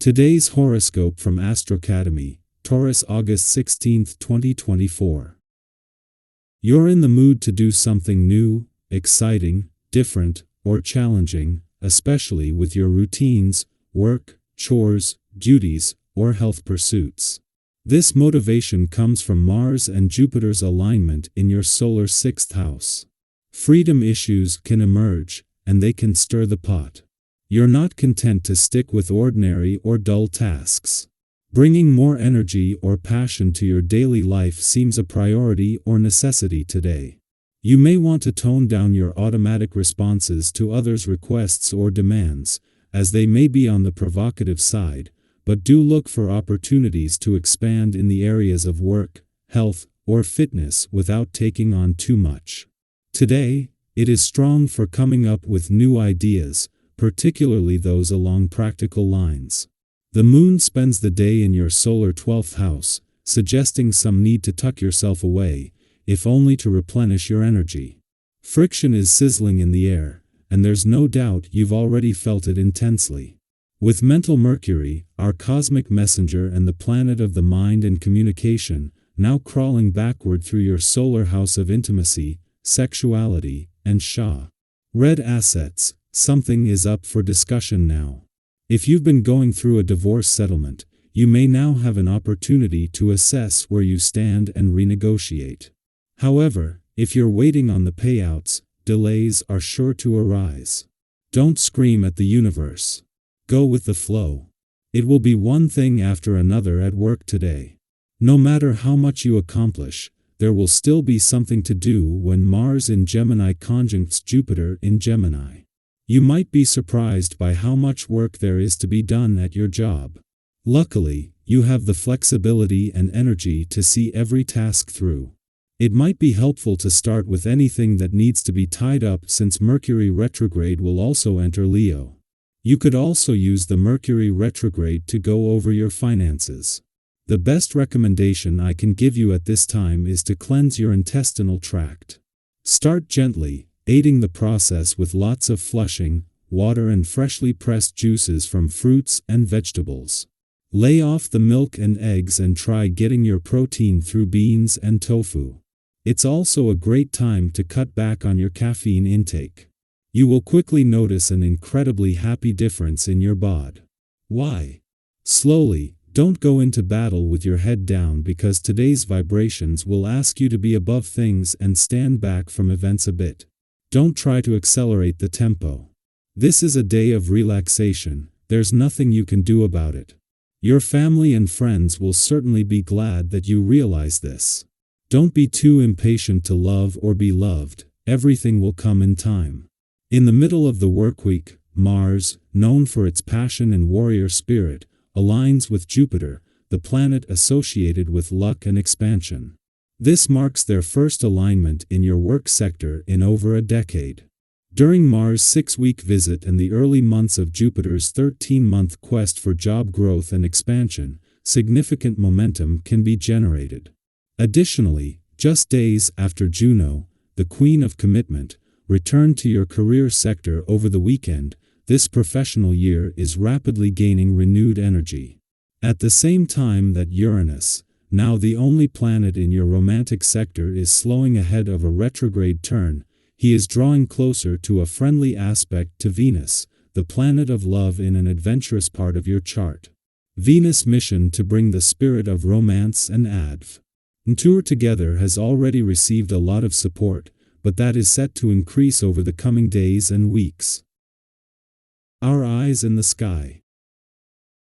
Today's horoscope from AstroCademy, Taurus August 16, 2024. You're in the mood to do something new, exciting, different, or challenging, especially with your routines, work, chores, duties, or health pursuits. This motivation comes from Mars and Jupiter's alignment in your solar 6th house. Freedom issues can emerge, and they can stir the pot. You're not content to stick with ordinary or dull tasks. Bringing more energy or passion to your daily life seems a priority or necessity today. You may want to tone down your automatic responses to others' requests or demands, as they may be on the provocative side, but do look for opportunities to expand in the areas of work, health, or fitness without taking on too much. Today, it is strong for coming up with new ideas, particularly those along practical lines. The moon spends the day in your solar 12th house, suggesting some need to tuck yourself away, if only to replenish your energy. Friction is sizzling in the air, and there's no doubt you've already felt it intensely. With mental Mercury, our cosmic messenger and the planet of the mind and communication, now crawling backward through your solar house of intimacy, sexuality, and red assets, something is up for discussion now. If you've been going through a divorce settlement, you may now have an opportunity to assess where you stand and renegotiate. However, if you're waiting on the payouts, delays are sure to arise. Don't scream at the universe. Go with the flow. It will be one thing after another at work today. No matter how much you accomplish, there will still be something to do when Mars in Gemini conjuncts Jupiter in Gemini. You might be surprised by how much work there is to be done at your job. Luckily, you have the flexibility and energy to see every task through. It might be helpful to start with anything that needs to be tied up, since Mercury retrograde will also enter Leo. You could also use the Mercury retrograde to go over your finances. The best recommendation I can give you at this time is to cleanse your intestinal tract. Start gently, aiding the process with lots of flushing, water and freshly pressed juices from fruits and vegetables. Lay off the milk and eggs and try getting your protein through beans and tofu. It's also a great time to cut back on your caffeine intake. You will quickly notice an incredibly happy difference in your bod. Why? Slowly, don't go into battle with your head down, because today's vibrations will ask you to be above things and stand back from events a bit. Don't try to accelerate the tempo. This is a day of relaxation, there's nothing you can do about it. Your family and friends will certainly be glad that you realize this. Don't be too impatient to love or be loved, everything will come in time. In the middle of the workweek, Mars, known for its passion and warrior spirit, aligns with Jupiter, the planet associated with luck and expansion. This marks their first alignment in your work sector in over a decade. During Mars' 6-week visit and the early months of Jupiter's 13-month quest for job growth and expansion, significant momentum can be generated. Additionally, just days after Juno, the Queen of Commitment, returned to your career sector over the weekend, this professional year is rapidly gaining renewed energy. At the same time that Uranus, now the only planet in your romantic sector, is slowing ahead of a retrograde turn, he is drawing closer to a friendly aspect to Venus, the planet of love in an adventurous part of your chart. Venus' mission to bring the spirit of romance and adventure together has already received a lot of support, but that is set to increase over the coming days and weeks. Our eyes in the sky.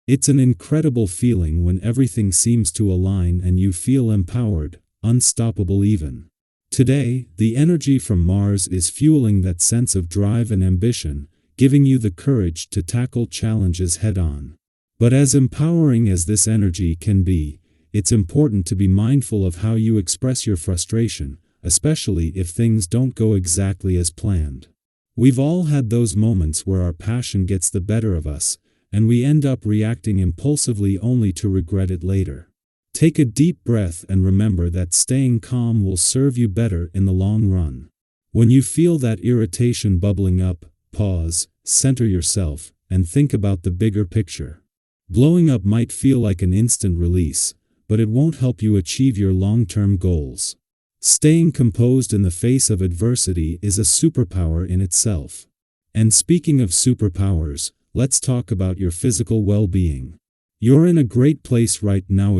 It's an incredible feeling when everything seems to align and you feel empowered, unstoppable even. Today, the energy from Mars is fueling that sense of drive and ambition, giving you the courage to tackle challenges head-on. But as empowering as this energy can be, it's important to be mindful of how you express your frustration, especially if things don't go exactly as planned. We've all had those moments where our passion gets the better of us, and we end up reacting impulsively only to regret it later. Take a deep breath and remember that staying calm will serve you better in the long run. When you feel that irritation bubbling up, pause, center yourself, and think about the bigger picture. Blowing up might feel like an instant release, but it won't help you achieve your long-term goals. Staying composed in the face of adversity is a superpower in itself. And speaking of superpowers, let's talk about your physical well-being. You're in a great place right now,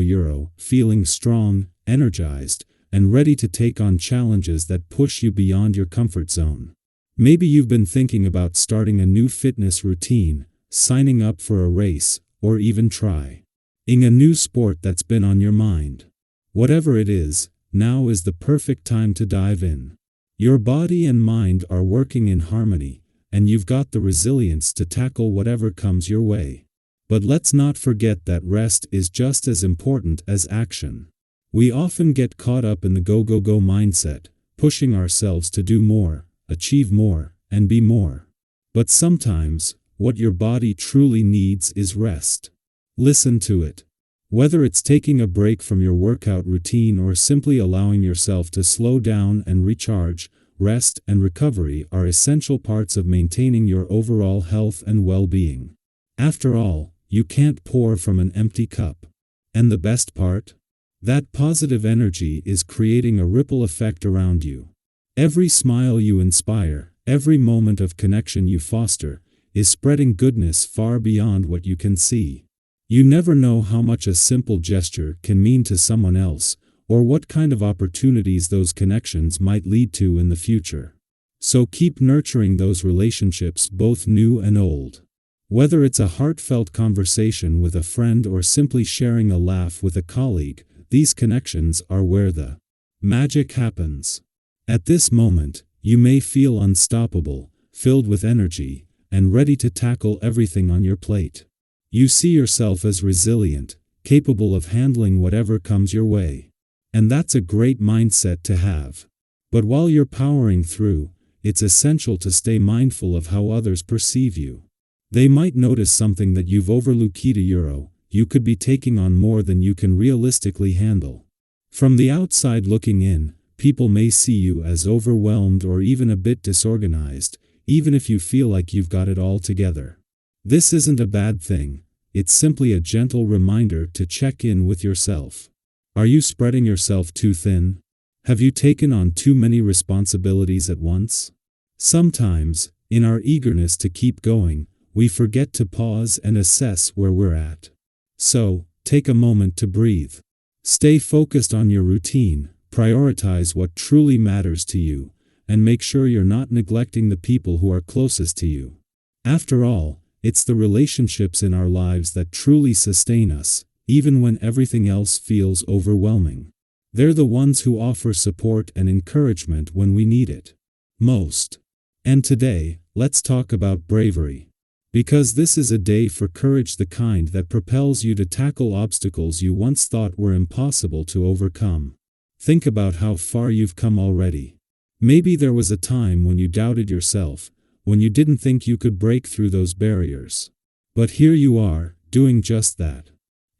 feeling strong, energized, and ready to take on challenges that push you beyond your comfort zone. Maybe you've been thinking about starting a new fitness routine, signing up for a race, or even trying a new sport that's been on your mind. Whatever it is, now is the perfect time to dive in. Your body and mind are working in harmony, and you've got the resilience to tackle whatever comes your way. But let's not forget that rest is just as important as action. We often get caught up in the go-go-go mindset, pushing ourselves to do more, achieve more, and be more. But sometimes, what your body truly needs is rest. Listen to it. Whether it's taking a break from your workout routine or simply allowing yourself to slow down and recharge, rest and recovery are essential parts of maintaining your overall health and well-being. After all, you can't pour from an empty cup. And the best part? That positive energy is creating a ripple effect around you. Every smile you inspire, every moment of connection you foster, is spreading goodness far beyond what you can see. You never know how much a simple gesture can mean to someone else, or what kind of opportunities those connections might lead to in the future. So keep nurturing those relationships, both new and old. Whether it's a heartfelt conversation with a friend or simply sharing a laugh with a colleague, these connections are where the magic happens. At this moment, you may feel unstoppable, filled with energy, and ready to tackle everything on your plate. You see yourself as resilient, capable of handling whatever comes your way. And that's a great mindset to have. But while you're powering through, it's essential to stay mindful of how others perceive you. They might notice something that you've overlooked. You could be taking on more than you can realistically handle. From the outside looking in, people may see you as overwhelmed or even a bit disorganized, even if you feel like you've got it all together. This isn't a bad thing. It's simply a gentle reminder to check in with yourself. Are you spreading yourself too thin? Have you taken on too many responsibilities at once? Sometimes, in our eagerness to keep going, we forget to pause and assess where we're at. So, take a moment to breathe. Stay focused on your routine, prioritize what truly matters to you, and make sure you're not neglecting the people who are closest to you. After all, it's the relationships in our lives that truly sustain us, even when everything else feels overwhelming. They're the ones who offer support and encouragement when we need it most. And today, let's talk about bravery. Because this is a day for courage, the kind that propels you to tackle obstacles you once thought were impossible to overcome. Think about how far you've come already. Maybe there was a time when you doubted yourself, when you didn't think you could break through those barriers. But here you are, doing just that.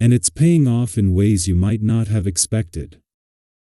And it's paying off in ways you might not have expected.